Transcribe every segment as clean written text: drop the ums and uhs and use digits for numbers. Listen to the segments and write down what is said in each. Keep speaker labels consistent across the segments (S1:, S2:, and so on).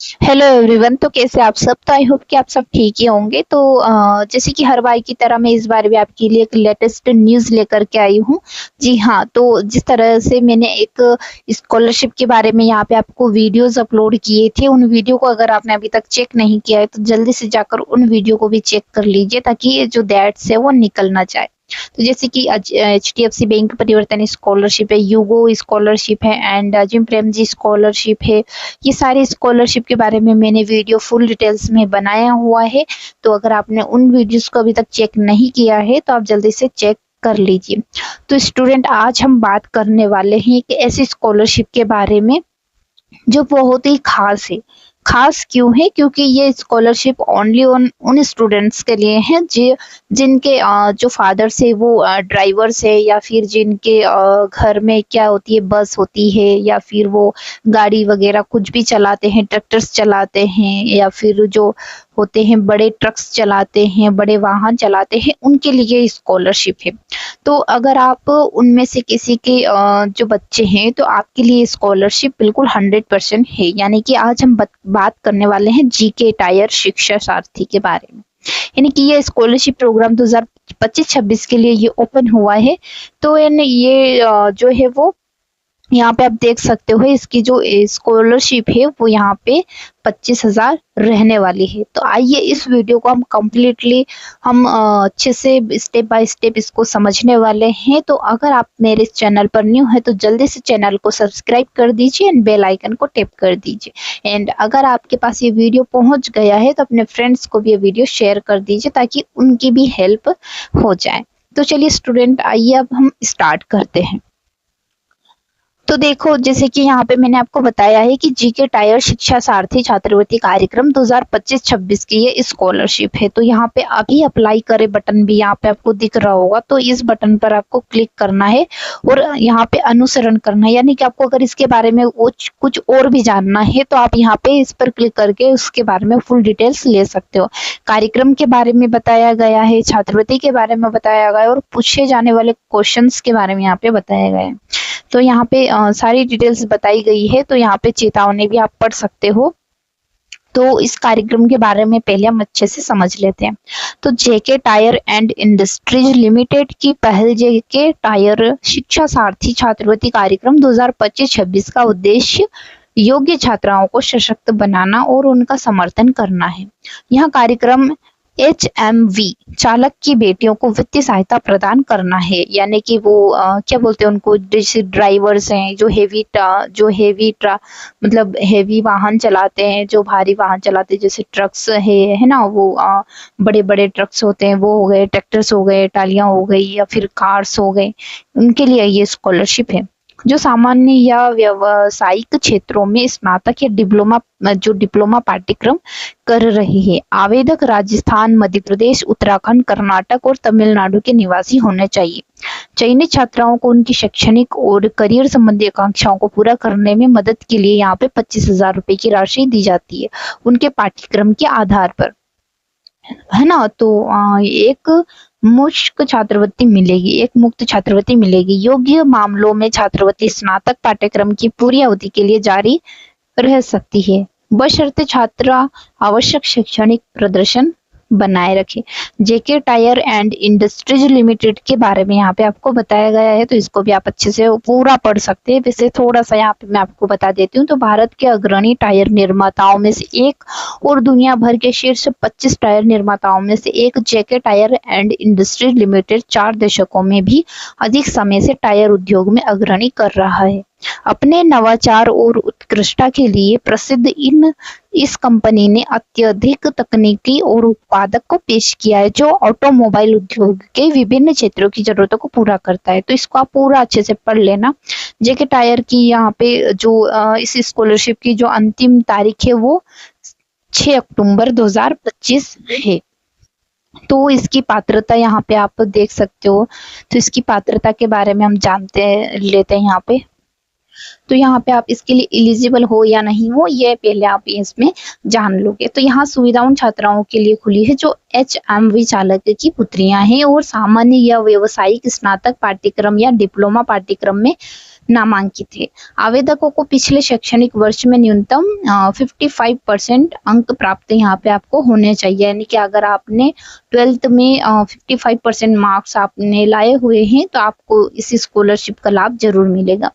S1: Hello everyone. तो कैसे आप सब? तो आई होप कि आप सब ठीक ही होंगे। तो जैसे कि हर बार की तरह मैं इस बार भी आपके लिए एक लेटेस्ट न्यूज़ लेकर के आई हूँ। जी हाँ, तो जिस तरह से मैंने एक स्कॉलरशिप के बारे में यहाँ पे आपको वीडियोस अपलोड किए थे, उन वीडियो को अगर आपने अभी तक चेक नहीं किया है तो जल्दी से जाकर उन वीडियो को भी चेक कर लीजिए, ताकि ये जो दैट्स है वो निकल ना जाए। तो जैसे कि एचडीएफसी बैंक परिवर्तन स्कॉलरशिप है, यूगो स्कॉलरशिप है एंड अजिम प्रेमजी स्कॉलरशिप है। ये सारे स्कॉलरशिप के बारे में मैंने वीडियो फुल डिटेल्स में बनाया हुआ है। तो अगर आपने उन वीडियोस को अभी तक चेक नहीं किया है तो आप जल्दी से चेक कर लीजिए। तो स्टूडेंट, आज हम बात करने वाले हैं एक ऐसी स्कॉलरशिप के बारे में जो बहुत ही खास है। खास क्यों है? क्योंकि ये स्कॉलरशिप ओनली उन स्टूडेंट्स के लिए है जिनके जो फादर्स है वो ड्राइवर्स है, या फिर जिनके घर में क्या होती है, बस होती है, या फिर वो गाड़ी वगैरह कुछ भी चलाते हैं, ट्रैक्टर्स चलाते हैं, या फिर जो होते हैं बड़े ट्रक्स चलाते हैं, बड़े वाहन चलाते हैं, उनके लिए स्कॉलरशिप है। तो अगर आप उनमें से किसी के जो बच्चे हैं तो आपके लिए स्कॉलरशिप बिल्कुल 100% है। यानी कि आज हम बात करने वाले हैं जीके टायर शिक्षा सारथी के बारे में। यानी कि ये स्कॉलरशिप प्रोग्राम 2025-26 के लिए ये ओपन हुआ है। तो ये जो है वो यहाँ पे आप देख सकते हो, इसकी जो स्कॉलरशिप है वो यहाँ पे 25,000 रहने वाली है। तो आइए इस वीडियो को हम कम्प्लीटली हम अच्छे से स्टेप बाय स्टेप इसको समझने वाले हैं। तो अगर आप मेरे इस चैनल पर न्यू है तो जल्दी से चैनल को सब्सक्राइब कर दीजिए एंड बेल आइकन को टैप कर दीजिए। एंड अगर आपके पास ये वीडियो पहुंच गया है तो अपने फ्रेंड्स को भी ये वीडियो शेयर कर दीजिए, ताकि उनकी भी हेल्प हो जाए। तो चलिए स्टूडेंट, आइए अब हम स्टार्ट करते हैं। तो देखो, जैसे कि यहाँ पे मैंने आपको बताया है कि जीके टायर शिक्षा सारथी छात्रवृत्ति कार्यक्रम 2025-26 की ये स्कॉलरशिप है। तो यहाँ पे अभी अप्लाई करे बटन भी यहाँ पे आपको दिख रहा होगा, तो इस बटन पर आपको क्लिक करना है और यहाँ पे अनुसरण करना है। यानी कि आपको अगर इसके बारे में कुछ और भी जानना है तो आप यहाँ पे इस पर क्लिक करके उसके बारे में फुल डिटेल्स ले सकते हो। कार्यक्रम के बारे में बताया गया है, छात्रवृत्ति के बारे में बताया गया है और पूछे जाने वाले क्वेश्चन के बारे में यहाँ पे बताया गया है। तो यहाँ पे सारी डिटेल्स बताई गई है। तो यहाँ पे चेतावनी भी आप पढ़ सकते हो। तो इस कार्यक्रम के बारे में पहले हम अच्छे से समझ लेते हैं। तो जेके टायर एंड इंडस्ट्रीज लिमिटेड की पहल जेके टायर शिक्षा सारथी छात्रवृत्ति कार्यक्रम 2025-26 का उद्देश्य योग्य छात्राओं को सशक्त बनाना और उनका समर्थन करना है। यह कार्यक्रम एचएमवी चालक की बेटियों को वित्तीय सहायता प्रदान करना है। यानी कि वो क्या बोलते हैं उनको, जैसे ड्राइवर्स हैं जो मतलब हेवी वाहन चलाते हैं, जो भारी वाहन चलाते हैं, जैसे ट्रक्स है ना, वो बड़े बड़े ट्रक्स होते हैं, वो हो गए, ट्रैक्टर्स हो गए, टालियां हो गई, या फिर कार्स हो गए, उनके लिए ये स्कॉलरशिप है। जो सामान्य या व्यावसायिक क्षेत्रों में स्नातक या डिप्लोमा पाठ्यक्रम कर रही है। आवेदक राजस्थान, मध्य प्रदेश, उत्तराखंड, कर्नाटक और तमिलनाडु के निवासी होने चाहिए। चयनित छात्राओं को उनकी शैक्षणिक और करियर संबंधी आकांक्षाओं को पूरा करने में मदद के लिए यहाँ पे 25,000 रुपए की राशि दी जाती है, उनके पाठ्यक्रम के आधार पर, है ना। तो एक मुक्त छात्रवृत्ति मिलेगी। योग्य मामलों में छात्रवृत्ति स्नातक पाठ्यक्रम की पूरी अवधि के लिए जारी रह सकती है, बशर्ते छात्रा आवश्यक शैक्षणिक प्रदर्शन बनाए रखे। जेके टायर एंड इंडस्ट्रीज लिमिटेड के बारे में यहाँ पे आपको बताया गया है, तो इसको भी आप अच्छे से पूरा पढ़ सकते हैं। वैसे थोड़ा सा यहाँ पे मैं आपको बता देती हूँ। तो भारत के अग्रणी टायर निर्माताओं में से एक और दुनिया भर के शीर्ष 25 टायर निर्माताओं में से एक जेके टायर एंड इंडस्ट्रीज लिमिटेड 4 दशकों में भी अधिक समय से टायर उद्योग में अग्रणी कर रहा है। अपने नवाचार और उत्कृष्टता के लिए प्रसिद्ध इस कंपनी ने अत्यधिक तकनीकी और उत्पादक को पेश किया है, जो ऑटोमोबाइल उद्योग के विभिन्न क्षेत्रों की जरूरतों को पूरा करता है। तो इसको आप पूरा अच्छे से पढ़ लेना। जेके टायर की यहाँ पे जो इस स्कॉलरशिप की जो अंतिम तारीख है वो 6 अक्टूबर 2025 है। तो इसकी पात्रता यहाँ पे आप देख सकते हो। तो इसकी पात्रता के बारे में हम लेते हैं यहाँ पे। तो यहाँ पे आप इसके लिए एलिजिबल हो या नहीं हो, ये पहले आप इसमें जान लोगे। तो यहाँ सुविधा उन छात्राओं के लिए खुली है जो एचएमवी चालक की पुत्रियां हैं और सामान्य या व्यावसायिक स्नातक पाठ्यक्रम या डिप्लोमा पाठ्यक्रम में नामांकित है। आवेदकों को पिछले शैक्षणिक वर्ष में न्यूनतम 55% अंक प्राप्त यहाँ पे आपको होने चाहिए, यानी कि अगर आपने 12th में 55% मार्क्स आपने लाए हुए हैं तो आपको इस स्कॉलरशिप का लाभ जरूर मिलेगा।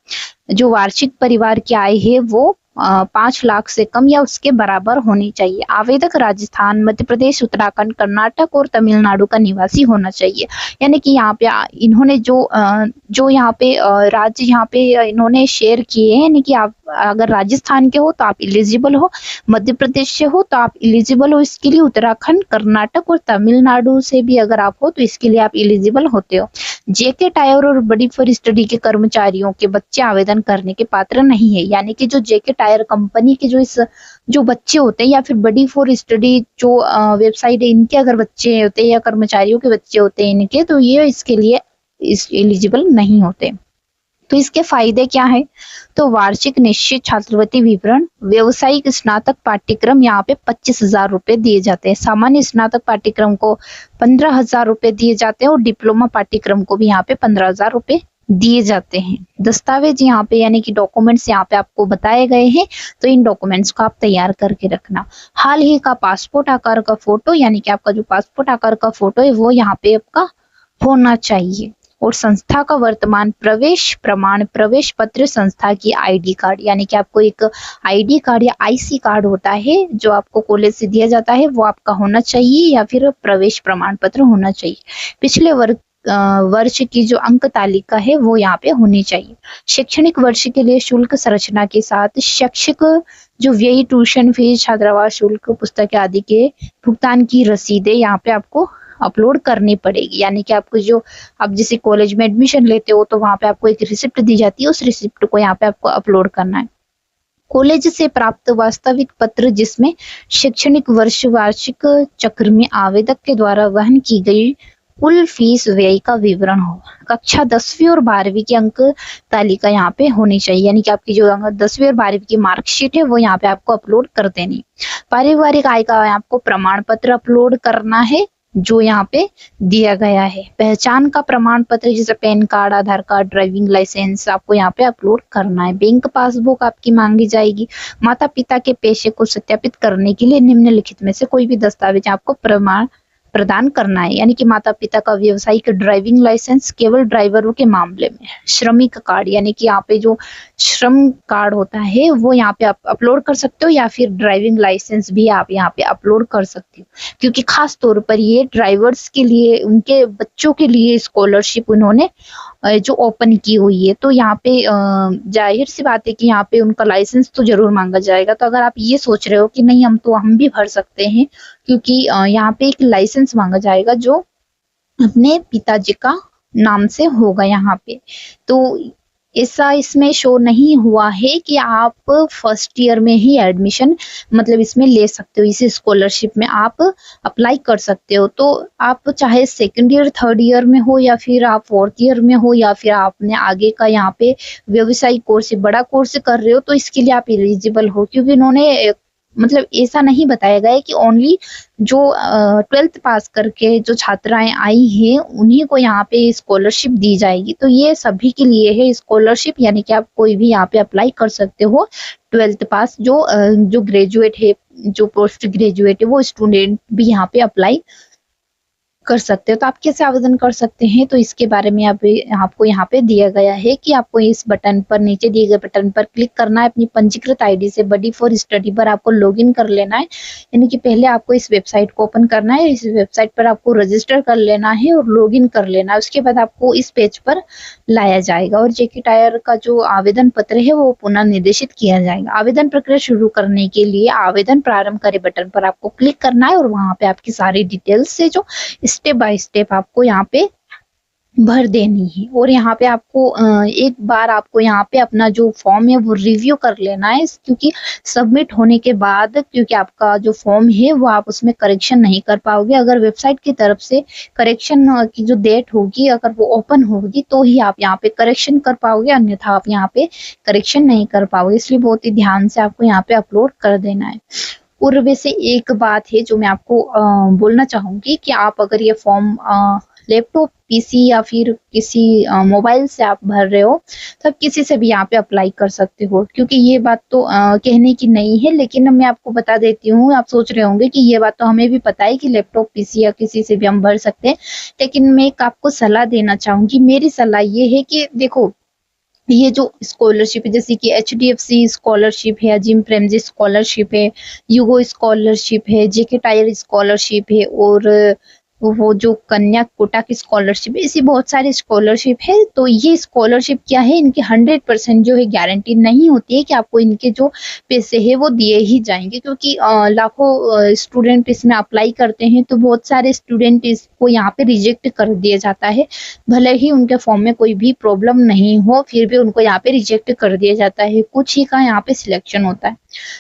S1: जो वार्षिक परिवार की आय है वो 5 लाख से कम या उसके बराबर होनी चाहिए। आवेदक राजस्थान, मध्य प्रदेश, उत्तराखंड, कर्नाटक और तमिलनाडु का निवासी होना चाहिए। यानी कि यहाँ पे इन्होंने जो यहाँ पे राज्य यहाँ पे इन्होंने शेयर किए हैं, यानी कि आप अगर राजस्थान के हो तो आप एलिजिबल हो, मध्य प्रदेश से हो तो आप एलिजिबल हो इसके लिए, उत्तराखंड, कर्नाटक और तमिलनाडु से भी अगर आप हो तो इसके लिए आप एलिजिबल होते हो। जेके टायर और बड़ी फॉर स्टडी के कर्मचारियों के बच्चे आवेदन करने के पात्र नहीं है, यानी कि जो जेके टायर कंपनी के जो बच्चे होते हैं या फिर बड़ी फॉर स्टडी जो वेबसाइट है इनके अगर बच्चे होते हैं या कर्मचारियों के बच्चे होते हैं इनके, तो ये इसके लिए एलिजिबल नहीं होते। तो इसके फायदे क्या है? तो वार्षिक निश्चित छात्रवृत्ति विवरण, व्यवसायिक स्नातक पाठ्यक्रम यहाँ पे 25,000 रुपए दिए जाते हैं, सामान्य स्नातक पाठ्यक्रम को 15,000 रुपए दिए जाते हैं और डिप्लोमा पाठ्यक्रम को भी यहाँ पे 15,000 रुपए दिए जाते हैं। दस्तावेज यहाँ पे यानी कि डॉक्यूमेंट्स यहाँ पे आपको बताए गए हैं, तो इन डॉक्यूमेंट्स को आप तैयार करके रखना। हाल ही का पासपोर्ट आकार का फोटो, यानी कि आपका जो पासपोर्ट आकार का फोटो है वो यहाँ पे आपका होना चाहिए। और संस्था का वर्तमान प्रवेश प्रमाण, प्रवेश पत्र, संस्था की आईडी कार्ड, यानी कि आपको एक आईडी कार्ड या आईसी कार्ड होता है जो आपको कॉलेज से दिया जाता है, वो आपका होना चाहिए, या फिर प्रवेश प्रमाण पत्र होना चाहिए। पिछले वर्ष की जो अंक तालिका है वो यहाँ पे होनी चाहिए। शैक्षणिक वर्ष के लिए शुल्क संरचना के साथ शैक्षिक जो व्यय, ट्यूशन फीस, छात्रावास शुल्क, पुस्तक आदि के भुगतान की रसीदें यहाँ पे आपको अपलोड करनी पड़ेगी। यानी कि आपको जो आप जैसे कॉलेज में एडमिशन लेते हो तो वहां पे आपको एक रिसिप्ट दी जाती है, उस रिसिप्ट को यहाँ पे आपको अपलोड करना है। कॉलेज से प्राप्त वास्तविक पत्र जिसमें शैक्षणिक वर्ष वार्षिक चक्र में आवेदक के द्वारा वहन की गई कुल फीस व्यय का विवरण हो। कक्षा 10वीं और 12वीं की अंक तालिका यहाँ पे होनी चाहिए, यानी कि आपकी जो 10वीं और 12वीं की मार्कशीट है वो यहाँ पे आपको अपलोड कर देनी। पारिवारिक आय का आपको प्रमाण पत्र अपलोड करना है जो यहाँ पे दिया गया है। पहचान का प्रमाण पत्र जैसे पैन कार्ड, आधार कार्ड, ड्राइविंग लाइसेंस आपको यहाँ पे अपलोड करना है। बैंक पासबुक आपकी मांगी जाएगी। माता पिता के पेशे को सत्यापित करने के लिए निम्नलिखित में से कोई भी दस्तावेज आपको प्रदान करना है, यानी कि माता पिता का व्यावसायिक ड्राइविंग लाइसेंस केवल ड्राइवरों के मामले में, श्रमिक कार्ड, यानी कि यहाँ पे जो श्रम कार्ड होता है वो यहाँ पे आप अपलोड कर सकते हो, या फिर ड्राइविंग लाइसेंस भी आप यहाँ पे अपलोड कर सकते हो, क्योंकि खास तौर पर ये ड्राइवर्स के लिए, उनके बच्चों के लिए स्कॉलरशिप उन्होंने जो ओपन की हुई है। तो यहाँ पे जाहिर सी बात है कि यहाँ पे उनका लाइसेंस तो जरूर मांगा जाएगा। तो अगर आप ये सोच रहे हो कि नहीं हम भी भर सकते हैं, क्योंकि यहाँ पे एक लाइसेंस मांगा जाएगा जो अपने पिताजी का नाम से होगा यहाँ पे। तो ऐसा इसमें शो नहीं हुआ है कि आप फर्स्ट ईयर में ही एडमिशन मतलब इसमें ले सकते हो, इस स्कॉलरशिप में आप अप्लाई कर सकते हो। तो आप चाहे सेकंड ईयर, थर्ड ईयर में हो, या फिर आप फोर्थ ईयर में हो, या फिर आपने आगे का यहाँ पे व्यवसायिक कोर्स, बड़ा कोर्स कर रहे हो, तो इसके लिए आप एलिजिबल हो। क्योंकि इन्होंने मतलब ऐसा नहीं बताया गया है कि ओनली जो 12th पास करके जो छात्राएं आई हैं उन्हीं को यहाँ पे स्कॉलरशिप दी जाएगी। तो ये सभी के लिए है स्कॉलरशिप, यानी कि आप कोई भी यहाँ पे अप्लाई कर सकते हो। 12th पास जो ग्रेजुएट है, जो पोस्ट ग्रेजुएट है, वो स्टूडेंट भी यहाँ पे अप्लाई कर सकते हो। तो आप कैसे आवेदन कर सकते हैं, तो इसके बारे में आपको यहाँ पे दिया गया है कि आपको इस बटन पर, नीचे दिए गए बटन पर क्लिक करना है। अपनी पंजीकृत आईडी से बडी फॉर स्टडी पर आपको लॉगिन कर लेना है, यानी कि पहले आपको इस वेबसाइट को ओपन करना है। इस वेबसाइट पर आपको रजिस्टर कर लेना है और लॉगिन कर लेना है। उसके बाद आपको इस पेज पर लाया जाएगा और जेके टायर का जो आवेदन पत्र है वो पुनः निर्देशित किया जाएगा। आवेदन प्रक्रिया शुरू करने के लिए आवेदन प्रारंभ करें बटन पर आपको क्लिक करना है और वहां पे आपकी सारी डिटेल्स से जो स्टेप बाय स्टेप आपको यहाँ पे भर देनी है। और यहाँ पे आपको एक बार आपको यहाँ पे अपना जो फॉर्म है वो रिव्यू कर लेना है, क्योंकि सबमिट होने के बाद, क्योंकि आपका जो फॉर्म है वो आप उसमें करेक्शन नहीं कर पाओगे। अगर वेबसाइट की तरफ से करेक्शन की जो डेट होगी अगर वो ओपन होगी तो ही आप यहाँ पे करेक्शन कर पाओगे, अन्यथा आप यहाँ पे करेक्शन नहीं कर पाओगे। इसलिए बहुत ही ध्यान से आपको यहाँ पे अपलोड कर देना है। और वैसे एक बात है जो मैं आपको बोलना चाहूंगी कि आप अगर ये फॉर्म लैपटॉप, पीसी या फिर किसी मोबाइल से आप भर रहे हो, तो आप किसी से भी यहाँ पे अप्लाई कर सकते हो। क्योंकि ये बात तो कहने की नहीं है, लेकिन मैं आपको बता देती हूँ। आप सोच रहे होंगे कि ये बात तो हमें भी पता है कि लैपटॉप, पीसी या किसी से भी हम भर सकते हैं, लेकिन मैं एक आपको सलाह देना चाहूँगी। मेरी सलाह ये है कि देखो, ये जो स्कॉलरशिप है, जैसे कि एचडीएफसी स्कॉलरशिप है, जिम प्रेमजी स्कॉलरशिप है, युगो स्कॉलरशिप है, जेके टायर स्कॉलरशिप है, और वो जो कन्या कोटा की स्कॉलरशिप है, ऐसी बहुत सारी स्कॉलरशिप है। तो ये स्कॉलरशिप क्या है, इनकी 100% जो है गारंटी नहीं होती है कि आपको इनके जो पैसे है वो दिए ही जाएंगे, क्योंकि लाखों स्टूडेंट इसमें अप्लाई करते हैं, तो बहुत सारे स्टूडेंट इसको यहाँ पे रिजेक्ट कर दिया जाता है। भले ही उनके फॉर्म में कोई भी प्रॉब्लम नहीं हो, फिर भी उनको यहाँ पे रिजेक्ट कर दिया जाता है। कुछ ही का यहाँ पे सिलेक्शन होता है।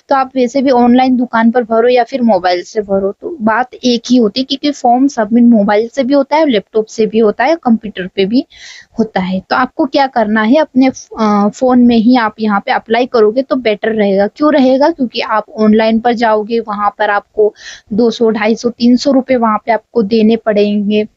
S1: तो आप वैसे भी ऑनलाइन दुकान पर भरो या फिर मोबाइल से भरो, तो बात एक ही होती है, क्योंकि फॉर्म सबमिट मोबाइल से भी होता है, लैपटॉप से भी होता है, कंप्यूटर पे भी होता है। तो आपको क्या करना है, अपने फोन में ही आप यहाँ पे अप्लाई करोगे तो बेटर रहेगा। क्यों रहेगा, क्योंकि आप ऑनलाइन पर जाओगे, वहां पर आपको 200, 250, 300 रुपए वहां पे आपको देने पड़ेंगे,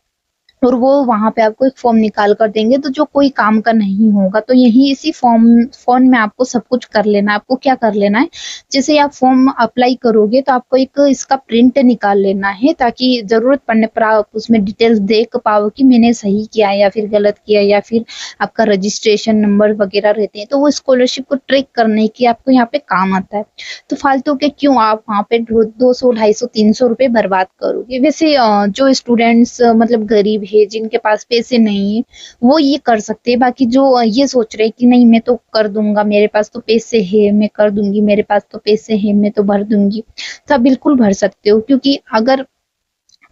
S1: और वो वहां पे आपको एक फॉर्म निकाल कर देंगे, तो जो कोई काम का नहीं होगा। तो यही इसी फोन में आपको सब कुछ कर लेना है। आपको क्या कर लेना है, जैसे आप फॉर्म अप्लाई करोगे तो आपको एक इसका प्रिंट निकाल लेना है, ताकि जरूरत पड़ने पर आप उसमें डिटेल्स देख पाओ कि मैंने सही किया या फिर गलत किया, या फिर आपका रजिस्ट्रेशन नंबर वगैरह रहते हैं, तो वो स्कॉलरशिप को ट्रैक करने की आपको यहाँ पे काम आता है। तो फालतू के क्यों आप वहाँ पे 200, 250, 300 रुपए बर्बाद करोगे। वैसे जो स्टूडेंट्स मतलब गरीब है, जिनके पास पैसे नहीं है, वो ये कर सकते हैं। बाकी जो ये सोच रहे हैं कि नहीं मैं तो कर दूंगा, मेरे पास तो पैसे है, मैं कर दूंगी, मेरे पास तो पैसे है, मैं तो भर दूंगी, तो आप बिल्कुल भर सकते हो। क्योंकि अगर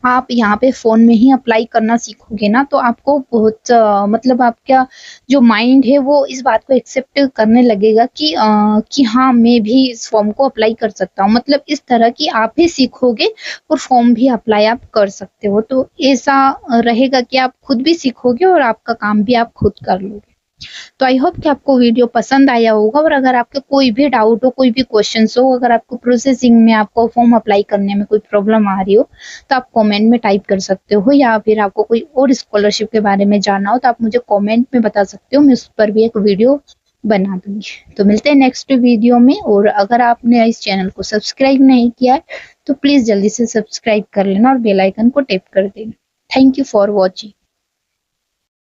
S1: आप यहाँ पे फोन में ही अप्लाई करना सीखोगे ना, तो आपको बहुत मतलब आपका जो माइंड है वो इस बात को एक्सेप्ट करने लगेगा कि हाँ मैं भी इस फॉर्म को अप्लाई कर सकता हूँ। मतलब इस तरह की आप भी सीखोगे और फॉर्म भी अप्लाई आप कर सकते हो। तो ऐसा रहेगा कि आप खुद भी सीखोगे और आपका काम भी आप खुद कर लोगे। तो आई होप कि आपको वीडियो पसंद आया होगा, और अगर आपके कोई भी डाउट हो, कोई भी क्वेश्चन हो, अगर आपको प्रोसेसिंग में आपको फॉर्म अप्लाई करने में कोई प्रॉब्लम आ रही हो, तो आप कमेंट में टाइप कर सकते हो, या फिर आपको कोई और स्कॉलरशिप के बारे में जानना हो तो आप मुझे कमेंट में बता सकते हो, मैं उस पर भी एक वीडियो बना दूंगी। तो मिलते हैं नेक्स्ट वीडियो में, और अगर आपने इस चैनल को सब्सक्राइब नहीं किया है तो प्लीज जल्दी से सब्सक्राइब कर लेना और बेल आइकन को टैप कर देना। Thank you for watching.